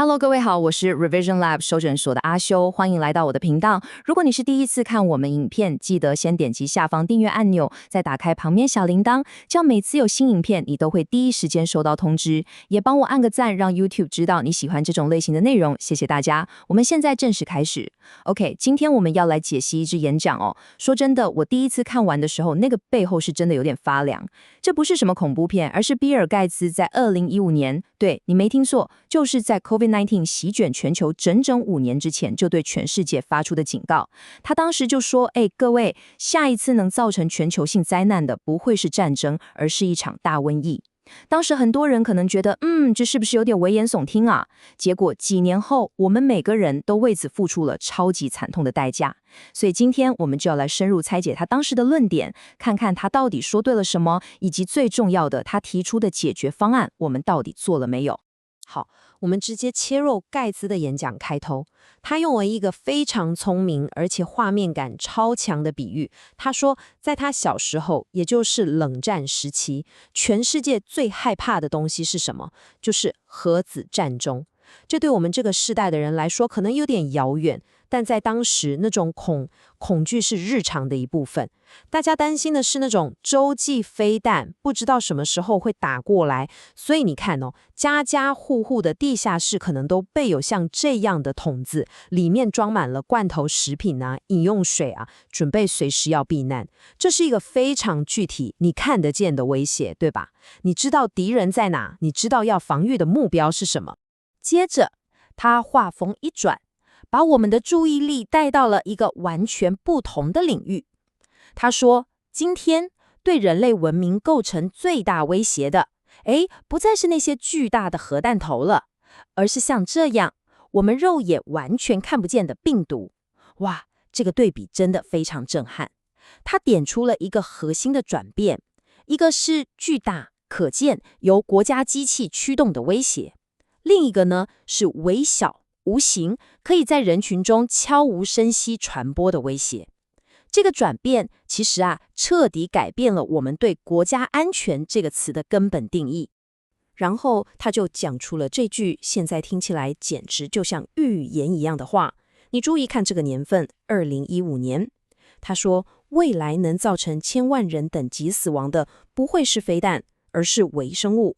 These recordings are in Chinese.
Hello，各位好，我是 Revision Lab 收诊所的阿修，欢迎来到我的频道。如果你是第一次看我们影片，记得先点击下方订阅按钮，再打开旁边小铃铛，这样每次有新影片，你都会第一时间收到通知。也帮我按个赞，让 YouTube 知道你喜欢这种类型的内容，谢谢大家。我们现在正式开始。OK， 今天我们要来解析一支演讲哦。说真的，我第一次看完的时候，那个背后是真的有点发凉。这不是什么恐怖片，而是比尔盖茨在2015年，对，你没听错，就是在 COVID-19 席卷全球整整5年之前，就对全世界发出的警告。他当时就说：各位，下一次能造成全球性灾难的不会是战争，而是一场大瘟疫。当时很多人可能觉得，这是不是有点危言耸听啊？结果几年后，我们每个人都为此付出了超级惨痛的代价。所以今天我们就要来深入拆解他当时的论点，看看他到底说对了什么，以及最重要的，他提出的解决方案，我们到底做了没有？好，我们直接切入盖茨的演讲开头。他用了一个非常聪明而且画面感超强的比喻。他说，在他小时候，也就是冷战时期，全世界最害怕的东西是什么？就是核子战争。这对我们这个世代的人来说可能有点遥远，但在当时那种恐惧是日常的一部分。大家担心的是那种洲际飞弹，不知道什么时候会打过来。所以你看哦，家家户户的地下室可能都备有像这样的桶子，里面装满了罐头食品啊、饮用水啊，准备随时要避难。这是一个非常具体、你看得见的威胁，对吧？你知道敌人在哪，你知道要防御的目标是什么。接着，他话锋一转，把我们的注意力带到了一个完全不同的领域。他说，今天对人类文明构成最大威胁的，不再是那些巨大的核弹头了，而是像这样我们肉眼完全看不见的病毒。哇，这个对比真的非常震撼。他点出了一个核心的转变，一个是巨大、可见、由国家机器驱动的威胁，另一个呢是微小、无形，可以在人群中悄无声息传播的威胁。这个转变其实彻底改变了我们对国家安全这个词的根本定义。然后他就讲出了这句现在听起来简直就像预言一样的话。你注意看这个年份，2015年。他说，未来能造成千万人等级死亡的不会是飞弹，而是微生物。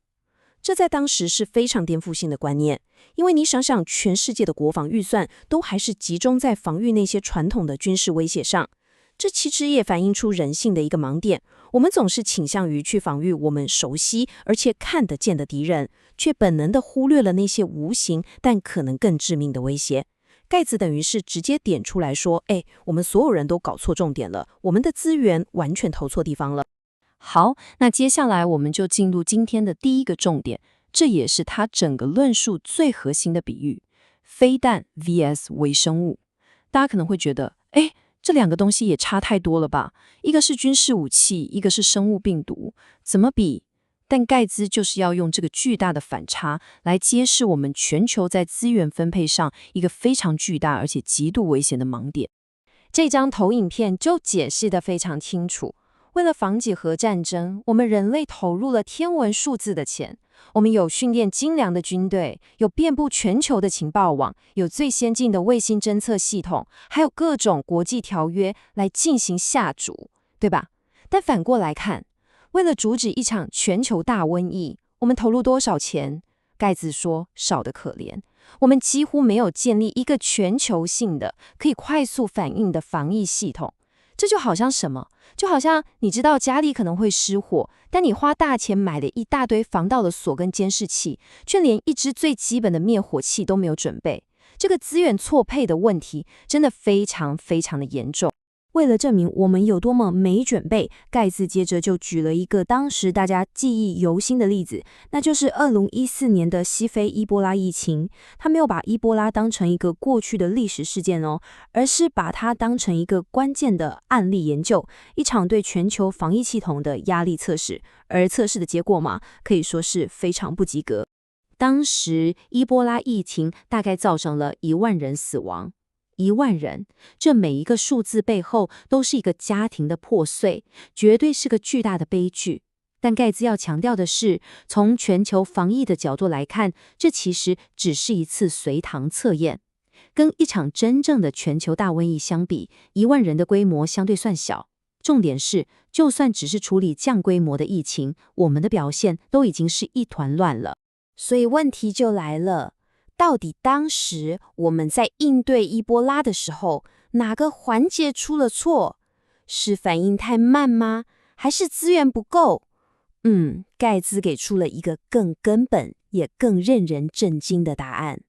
这在当时是非常颠覆性的观念，因为你想想，全世界的国防预算都还是集中在防御那些传统的军事威胁上。这其实也反映出人性的一个盲点，我们总是倾向于去防御我们熟悉而且看得见的敌人，却本能地忽略了那些无形但可能更致命的威胁。盖茨等于是直接点出来说，我们所有人都搞错重点了，我们的资源完全投错地方了。好，那接下来我们就进入今天的第一个重点，这也是他整个论述最核心的比喻：飞弹 vs 微生物。大家可能会觉得，这两个东西也差太多了吧？一个是军事武器，一个是生物病毒，怎么比？但盖茨就是要用这个巨大的反差来揭示我们全球在资源分配上一个非常巨大而且极度危险的盲点。这张投影片就解释得非常清楚。为了防止核战争，我们人类投入了天文数字的钱。我们有训练精良的军队，有遍布全球的情报网，有最先进的卫星侦测系统，还有各种国际条约来进行下逐，对吧？但反过来看，为了阻止一场全球大瘟疫，我们投入多少钱？盖茨说，少得可怜。我们几乎没有建立一个全球性的、可以快速反应的防疫系统。这就好像什么？就好像你知道家里可能会失火，但你花大钱买了一大堆防盗的锁跟监视器，却连一支最基本的灭火器都没有准备。这个资源错配的问题真的非常非常的严重。为了证明我们有多么没准备，盖茨接着就举了一个当时大家记忆犹新的例子，那就是2014年的西非伊波拉疫情。他没有把伊波拉当成一个过去的历史事件哦，而是把它当成一个关键的案例研究，一场对全球防疫系统的压力测试。而测试的结果嘛，可以说是非常不及格。当时伊波拉疫情大概造成了1万人死亡。1万人，这每一个数字背后都是一个家庭的破碎，绝对是个巨大的悲剧。但盖茨要强调的是，从全球防疫的角度来看，这其实只是一次随堂测验。跟一场真正的全球大瘟疫相比，1万人的规模相对算小。重点是，就算只是处理降规模的疫情，我们的表现都已经是一团乱了。所以问题就来了，到底当时我们在应对伊波拉的时候，哪个环节出了错？是反应太慢吗？还是资源不够？盖茨给出了一个更根本也更令人震惊的答案。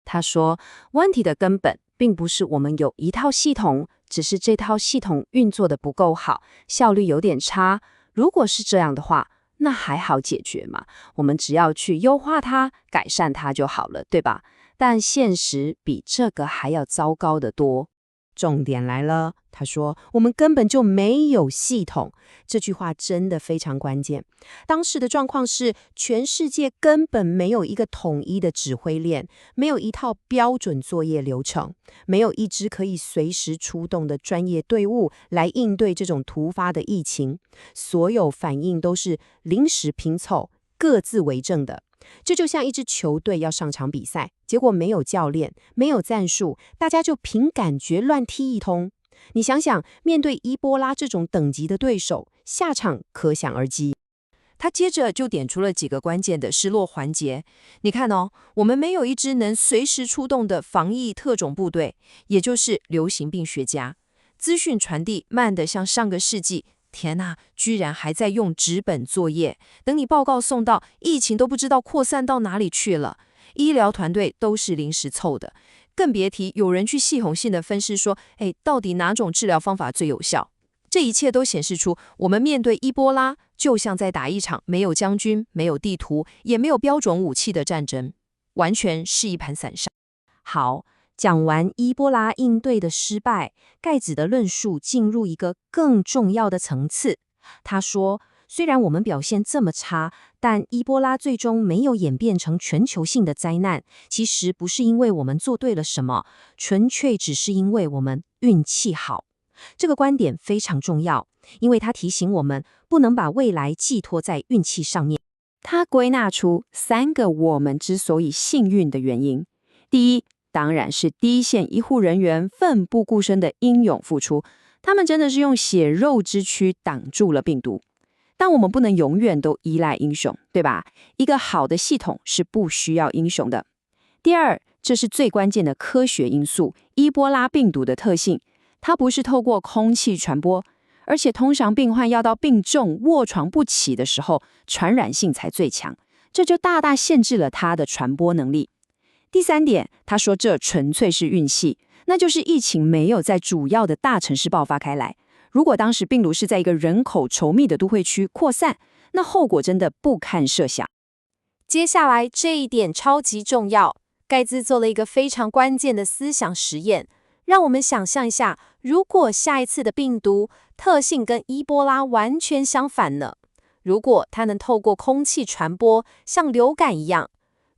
他说，问题的根本并不是我们有一套系统，只是这套系统运作的不够好，效率有点差。如果是这样的话，那还好解决嘛，我们只要去优化它、改善它就好了，对吧？但现实比这个还要糟糕得多。重点来了，他说我们根本就没有系统。这句话真的非常关键。当时的状况是，全世界根本没有一个统一的指挥链，没有一套标准作业流程，没有一支可以随时出动的专业队伍来应对这种突发的疫情。所有反应都是临时拼凑，各自为政的。这就像一支球队要上场比赛，结果没有教练，没有战术，大家就凭感觉乱踢一通。你想想，面对伊波拉这种等级的对手，下场可想而知。他接着就点出了几个关键的失落环节。你看哦，我们没有一支能随时出动的防疫特种部队，也就是流行病学家。资讯传递慢得像上个世纪。天哪，居然还在用纸本作业，等你报告送到，疫情都不知道扩散到哪里去了。医疗团队都是临时凑的，更别提有人去系统性的分析说，到底哪种治疗方法最有效？这一切都显示出，我们面对伊波拉，就像在打一场没有将军、没有地图、也没有标准武器的战争，完全是一盘散沙。好，讲完伊波拉应对的失败，盖茨的论述进入一个更重要的层次。他说，虽然我们表现这么差，但伊波拉最终没有演变成全球性的灾难，其实不是因为我们做对了什么，纯粹只是因为我们运气好。这个观点非常重要，因为它提醒我们不能把未来寄托在运气上面。他归纳出3个我们之所以幸运的原因。第一，当然是第一线医护人员奋不顾身的英勇付出，他们真的是用血肉之躯挡住了病毒。但我们不能永远都依赖英雄，对吧？一个好的系统是不需要英雄的。第二，这是最关键的科学因素，伊波拉病毒的特性，它不是透过空气传播，而且通常病患要到病重卧床不起的时候，传染性才最强，这就大大限制了它的传播能力。第三点，他说这纯粹是运气，那就是疫情没有在主要的大城市爆发开来。如果当时病毒是在一个人口稠密的都会区扩散，那后果真的不堪设想。接下来这一点超级重要，盖茨做了一个非常关键的思想实验，让我们想象一下，如果下一次的病毒特性跟伊波拉完全相反呢？如果它能透过空气传播，像流感一样，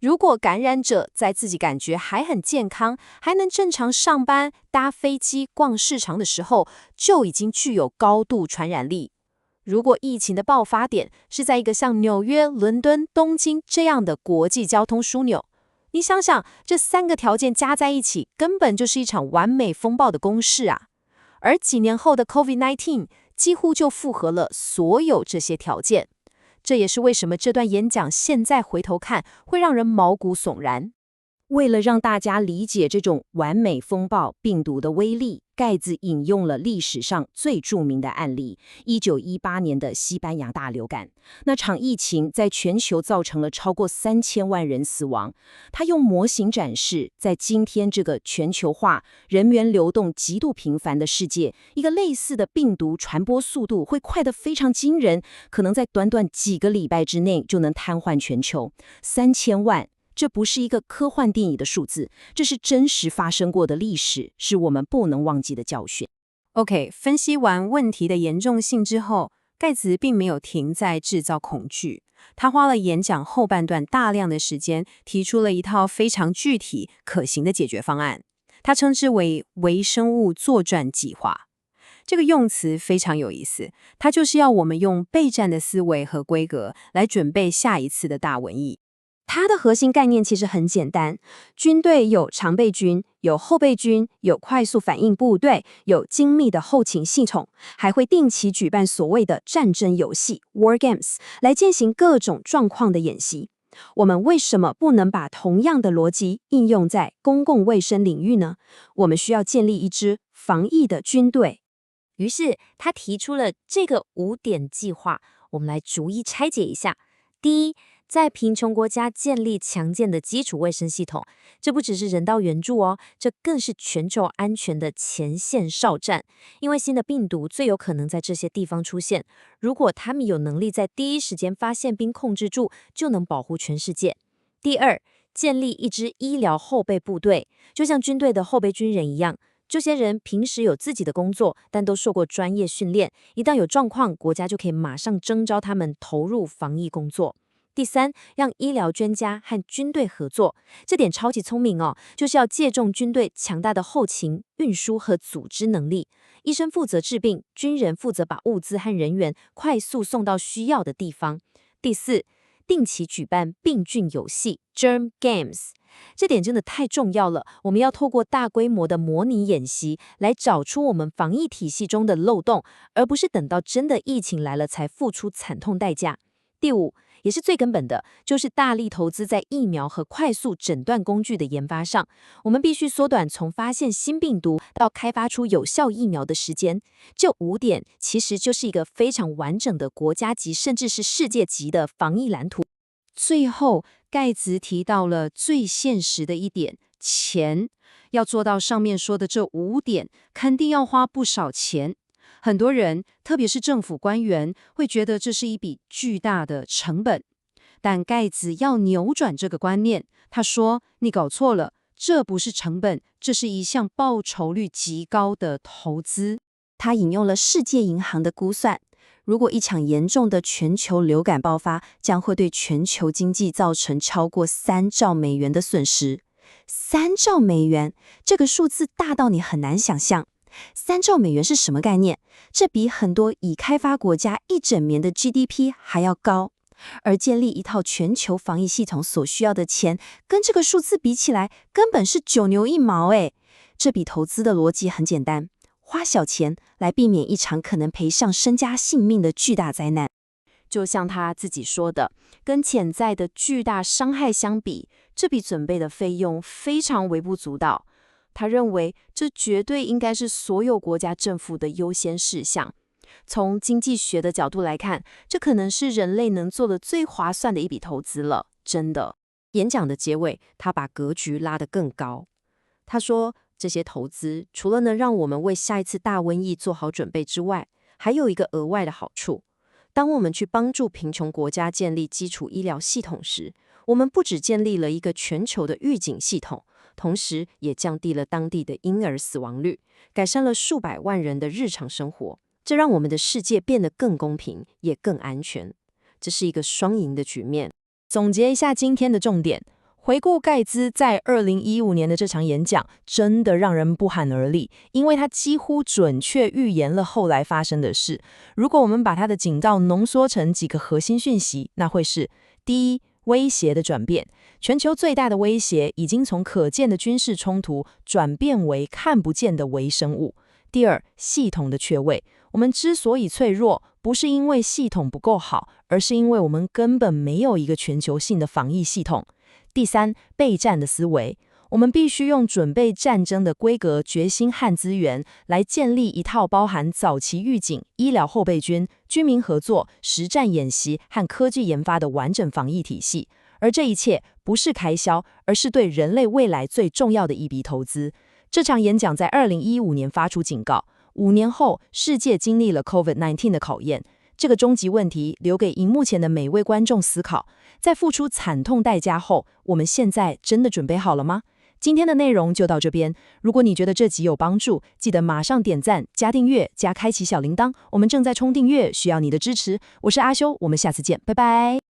如果感染者在自己感觉还很健康，还能正常上班、搭飞机、逛市场的时候，就已经具有高度传染力。如果疫情的爆发点是在一个像纽约、伦敦、东京这样的国际交通枢纽，你想想，这3个条件加在一起，根本就是一场完美风暴的公式啊！而几年后的 COVID-19 几乎就符合了所有这些条件。这也是为什么这段演讲现在回头看会让人毛骨悚然。为了让大家理解这种完美风暴病毒的威力，盖茨引用了历史上最著名的案例1918年的西班牙大流感。那场疫情在全球造成了超过3000万人死亡。他用模型展示，在今天这个全球化、人员流动极度频繁的世界，一个类似的病毒传播速度会快得非常惊人，可能在短短几个礼拜之内就能瘫痪全球。3000万。这不是一个科幻电影的数字，这是真实发生过的历史，是我们不能忘记的教训。OK， 分析完问题的严重性之后，盖茨并没有停在制造恐惧，他花了演讲后半段大量的时间，提出了一套非常具体可行的解决方案，他称之为微生物作战计划。这个用词非常有意思，它就是要我们用备战的思维和规格来准备下一次的大瘟疫。它的核心概念其实很简单，军队有常备军，有后备军，有快速反应部队，有精密的后勤系统，还会定期举办所谓的战争游戏 （War Games） 来进行各种状况的演习。我们为什么不能把同样的逻辑应用在公共卫生领域呢？我们需要建立一支防疫的军队。于是他提出了这个5点计划，我们来逐一拆解一下。第一，在贫穷国家建立强健的基础卫生系统，这不只是人道援助哦，这更是全球安全的前线哨战。因为新的病毒最有可能在这些地方出现，如果他们有能力在第一时间发现并控制住，就能保护全世界。第二，建立一支医疗后备部队，就像军队的后备军人一样。这些人平时有自己的工作，但都受过专业训练，一旦有状况，国家就可以马上征召他们投入防疫工作。第三，让医疗专家和军队合作，这点超级聪明哦，就是要借重军队强大的后勤、运输和组织能力。医生负责治病，军人负责把物资和人员快速送到需要的地方。第四，定期举办病菌游戏 （Germ Games）。这点真的太重要了，我们要透过大规模的模拟演习来找出我们防疫体系中的漏洞，而不是等到真的疫情来了才付出惨痛代价。第五，也是最根本的，就是大力投资在疫苗和快速诊断工具的研发上。我们必须缩短从发现新病毒到开发出有效疫苗的时间。这5点其实就是一个非常完整的国家级甚至是世界级的防疫蓝图。最后，盖茨提到了最现实的一点，钱。要做到上面说的这5点，肯定要花不少钱。很多人，特别是政府官员，会觉得这是一笔巨大的成本。但盖茨要扭转这个观念，他说：“你搞错了，这不是成本，这是一项报酬率极高的投资。”他引用了世界银行的估算，如果一场严重的全球流感爆发，将会对全球经济造成超过3兆美元的损失。3兆美元，这个数字大到你很难想象。3兆美元是什么概念？这比很多已开发国家一整年的 GDP 还要高。而建立一套全球防疫系统所需要的钱，跟这个数字比起来，根本是9牛1毛诶。这笔投资的逻辑很简单，花小钱来避免一场可能赔上身家性命的巨大灾难。就像他自己说的，跟潜在的巨大伤害相比，这笔准备的费用非常微不足道。他认为这绝对应该是所有国家政府的优先事项。从经济学的角度来看，这可能是人类能做的最划算的一笔投资了，真的。演讲的结尾，他把格局拉得更高。他说，这些投资除了能让我们为下一次大瘟疫做好准备之外，还有一个额外的好处。当我们去帮助贫穷国家建立基础医疗系统时，我们不只建立了一个全球的预警系统，同时也降低了当地的婴儿死亡率，改善了数百万人的日常生活。这让我们的世界变得更公平，也更安全。这是一个双赢的局面。总结一下今天的重点，回顾盖茨在2015年的这场演讲，真的让人不寒而栗，因为他几乎准确预言了后来发生的事。如果我们把他的警告浓缩成几个核心讯息，那会是：第一，威胁的转变。全球最大的威胁已经从可见的军事冲突转变为看不见的微生物。第二，系统的缺位。我们之所以脆弱，不是因为系统不够好，而是因为我们根本没有一个全球性的防疫系统。第三，备战的思维。我们必须用准备战争的规格、决心和资源，来建立一套包含早期预警、医疗后备军、军民合作、实战演习和科技研发的完整防疫体系。而这一切不是开销，而是对人类未来最重要的一笔投资。这场演讲在2015年发出警告，5年后，世界经历了 COVID-19 的考验。这个终极问题留给荧幕前的每位观众思考。在付出惨痛代价后，我们现在真的准备好了吗？今天的内容就到这边。如果你觉得这集有帮助，记得马上点赞、加订阅、加开启小铃铛。我们正在冲订阅，需要你的支持。我是阿修，我们下次见，拜拜。